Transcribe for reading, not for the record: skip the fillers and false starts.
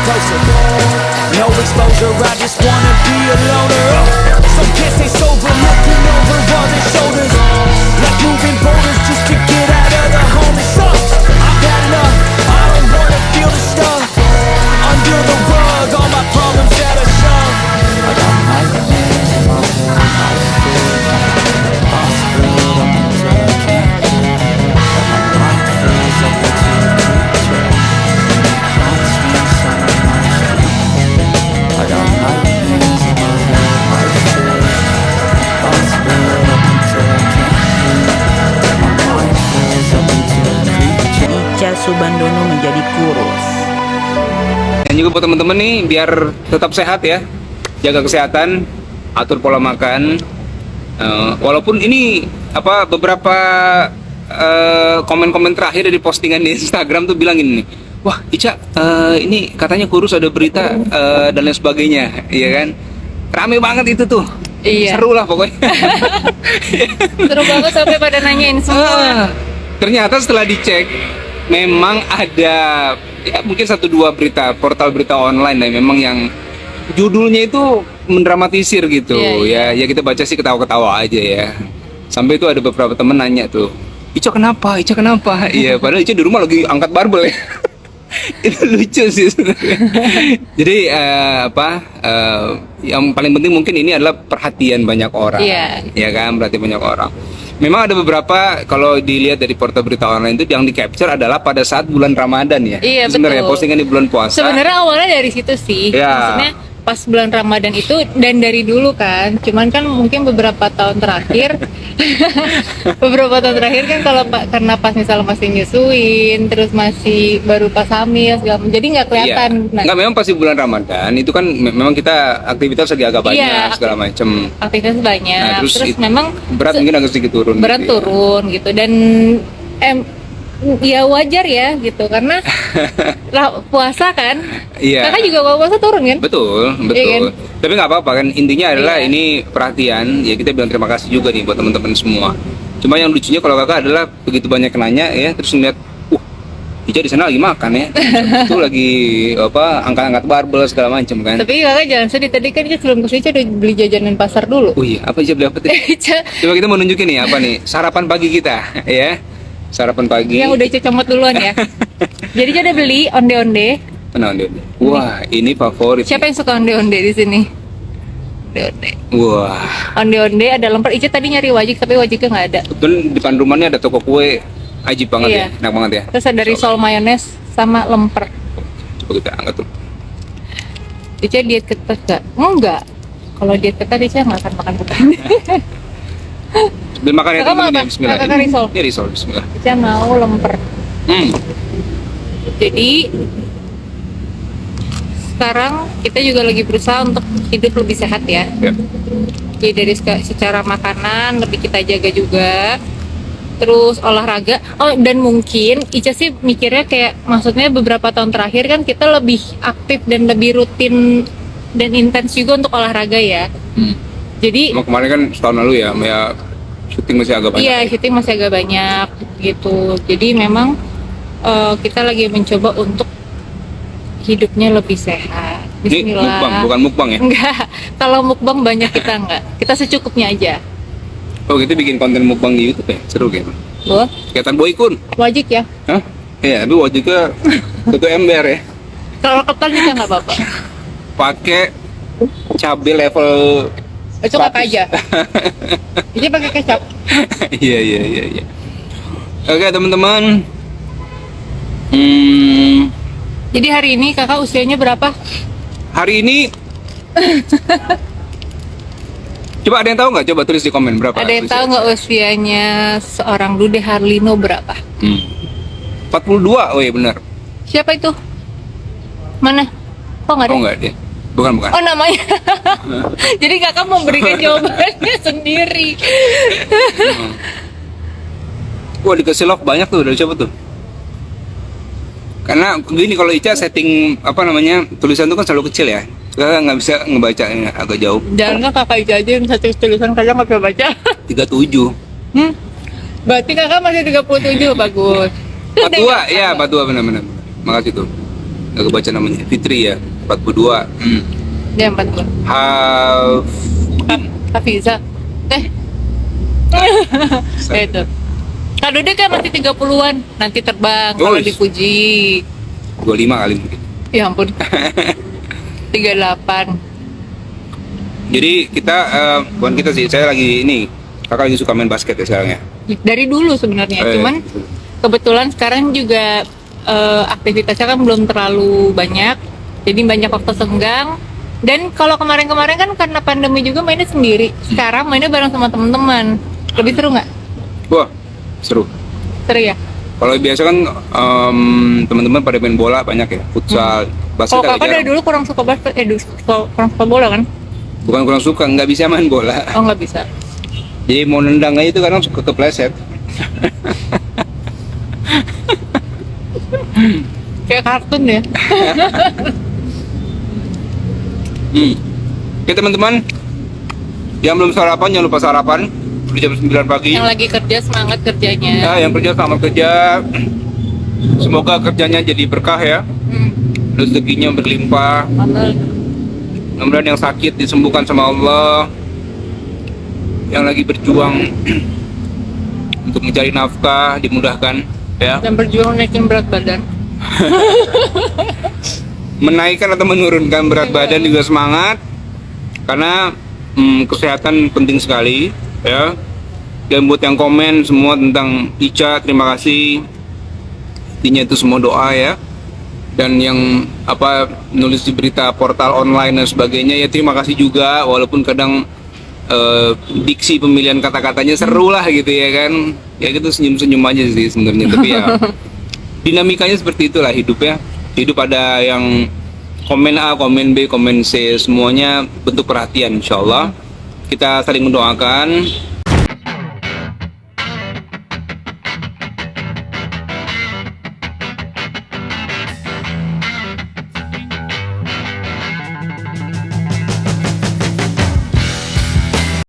closer. No exposure, I just wanna be a loner. Some can't stay sober, looking over all their shoulders. Like moving boulders just to get out of the home. It sucks, I've had enough. I don't wanna feel the stuff under the rug, all my problems that I shove. I got nightmares in my head, I feel possible up until I can't breathe. But my mind fills up with two pictures. Haunts me inside my feet. I got nightmares in my head, I feel possible up until I can't breathe. My mind fills up with two pictures. Ica Subandono menjadi kurus. Dan juga buat teman-teman nih, biar tetap sehat ya, jaga kesehatan, atur pola makan. Walaupun ini beberapa komen-komen terakhir dari postingan di Instagram tuh bilang gini nih, wah Ica, ini katanya kurus, ada berita dan lain sebagainya, iya kan? Rame banget itu tuh, Iya. seru lah pokoknya. Seru banget sampai pada nanyain semua. Ternyata setelah dicek, memang ada ya mungkin 1-2 portal berita online yang memang yang judulnya itu mendramatisir gitu. Iya. Ya kita baca sih ketawa-ketawa aja ya. Sampai itu ada beberapa temen nanya tuh, Ica kenapa? Iya, padahal Ica di rumah lagi angkat barbel ya. Itu lucu sih sebenarnya. Jadi yang paling penting mungkin ini adalah perhatian banyak orang. Iya. Ya kan, perhatian banyak orang. Memang ada beberapa, kalau dilihat dari portal berita online itu yang di capture adalah pada saat bulan Ramadan ya. Iya, sebenarnya betul. postingan di bulan puasa. Sebenarnya awalnya dari situ sih. Ya. Maksudnya pas bulan Ramadan itu dan dari dulu kan. Cuman kan mungkin beberapa tahun terakhir kan kalau karena pas misalnya masih nyusuin, terus masih baru pas hamil segala macam, jadi nggak kelihatan. Iya. Nggak, memang pasti bulan Ramadan itu kan memang kita aktivitas lagi agak banyak Iya, segala macam. Aktivitas banyak. Nah, terus memang berat mungkin agak sedikit turun. berat gitu ya. turun gitu, dan ya wajar ya gitu karena lah puasa kan. Iya. Kakak juga kalau puasa turun kan? Betul. Iya kan? Tapi nggak apa-apa kan, intinya adalah Iya. ini perhatian. Ya kita bilang terima kasih juga nih buat teman-teman semua. Cuma yang lucunya kalau kakak adalah begitu banyak nanya ya, terus ngeliat, Ica di sana lagi makan ya, itu lagi angkat-angkat barbel segala macam kan. Tapi kakak jangan sedih, tadi kan kita sebelum kesini udah beli jajanan pasar dulu. Oh iya, apa Ica beli apa tuh? Ica Coba kita mau nunjukin nih apa nih sarapan pagi kita ya. Sarapan pagi. yang udah Ica comot duluan ya. Jadi Ica udah beli onde-onde. Mana onde-onde? Wah, ini favorit. Siapa yang suka onde-onde di sini? Onde-onde. Wah, Onde-onde ada lemper. Ica tadi nyari wajik tapi wajiknya nggak ada. betul di depan rumahnya ada toko kue, ajib banget Iya. ya, enak banget ya. Terus ada risol mayones sama lemper. Coba kita angkat tuh. Ica diet ketat gak? Enggak. Kalau diet ketat Ica nggak akan makan ketat. Sambil makan ya Kakak mau teman-teman ya, apa? bismillah. Kakak risol. Ini risol, bismillah. Ica mau lemper. Jadi sekarang kita juga lagi berusaha untuk hidup lebih sehat ya. Ya. Jadi dari secara makanan lebih kita jaga juga. Terus olahraga. Oh, dan mungkin Ica sih mikirnya kayak, maksudnya beberapa tahun terakhir kan kita lebih aktif dan lebih rutin dan intens juga untuk olahraga ya. Jadi Sama kemarin kan setahun lalu ya syuting masih agak banyak. iya, syuting masih agak banyak gitu. Jadi memang kita lagi mencoba untuk hidupnya lebih sehat. Ini Bismillah. mukbang, bukan mukbang ya? Enggak, kalau mukbang banyak kita enggak. Kita secukupnya aja. Oh gitu, bikin konten mukbang di YouTube ya? Seru kayaknya. Loh, Kayak Boy Kun. wajib ya. Hah? Iya, tapi wajibnya satu ember ya. Kalau ketan juga nggak apa-apa. Pakai cabai level Itu apa aja. Jadi pakai kecap. Iya. Oke teman-teman. Jadi hari ini kakak usianya berapa? Hari ini coba ada yang tahu nggak? Coba tulis di komen berapa. Ada yang usia. tahu nggak usianya seorang Dude Harlino berapa? 42. Oh iya benar. Siapa itu? Mana? Kok nggak ada? Oh enggak dia. Bukan. Oh namanya. Jadi kakak memberikan jawabannya sendiri. Wah dikasih love banyak tuh dari siapa tuh? Karena gini, kalau Ica setting tulisan itu kan selalu kecil ya. Kakak nggak bisa ngebacanya agak jauh. Jangan kakak itu aja yang satu tulisan kadang nggak bisa baca. 37. Berarti kakak masih 37, bagus. 42 ya, 42 benar. Makasih tuh. nggak kebaca namanya, Fitri ya, 42. Dia 42. Hafiza. Ya itu. Kak Dode kan masih 30-an, nanti terbang kalau Uish. dipuji. 25 kali mungkin. Ya ampun. 38. Jadi kita, bukan kita sih, saya lagi ini, kakak lagi suka main basket ya sekarang ya. Dari dulu sebenarnya, cuman kebetulan sekarang juga aktivitasnya kan belum terlalu banyak, jadi banyak waktu senggang. Dan kalau kemarin-kemarin kan karena pandemi juga mainnya sendiri, sekarang mainnya bareng sama teman-teman. Lebih seru nggak? Wah, seru. Seru ya? Kalau biasa kan teman-teman pada main bola banyak ya, futsal, basket Kalau agak kakak dari jarang. dulu kurang suka basket, kurang suka bola kan? Bukan kurang suka, nggak bisa main bola. Oh nggak bisa. Jadi mau nendang aja itu kadang suka kepleset. Kayak kartun ya. Oke teman-teman, yang belum sarapan jangan lupa sarapan. Udah jam 9 pagi. Yang lagi kerja semangat kerjanya. Nah, yang kerja selamat kerja. Semoga kerjanya jadi berkah ya. Rezekinya berlimpah. Mudah-mudahan yang sakit disembuhkan sama Allah. Yang lagi berjuang untuk mencari nafkah dimudahkan ya. Dan berjuang naikin berat badan. Menaikkan atau menurunkan berat badan juga semangat, karena kesehatan penting sekali ya. Dan buat yang komen semua tentang Ica, terima kasih. Intinya itu semua doa ya. Dan yang nulis di berita portal online dan sebagainya ya, terima kasih juga, walaupun kadang diksi pemilihan kata-katanya seru lah gitu ya kan. Ya gitu, senyum-senyum aja sih sebenarnya, tapi ya dinamikanya seperti itulah hidup ya. Hidup ada yang komen A, komen B, komen C, semuanya bentuk perhatian, insyaallah. Kita saling mendoakan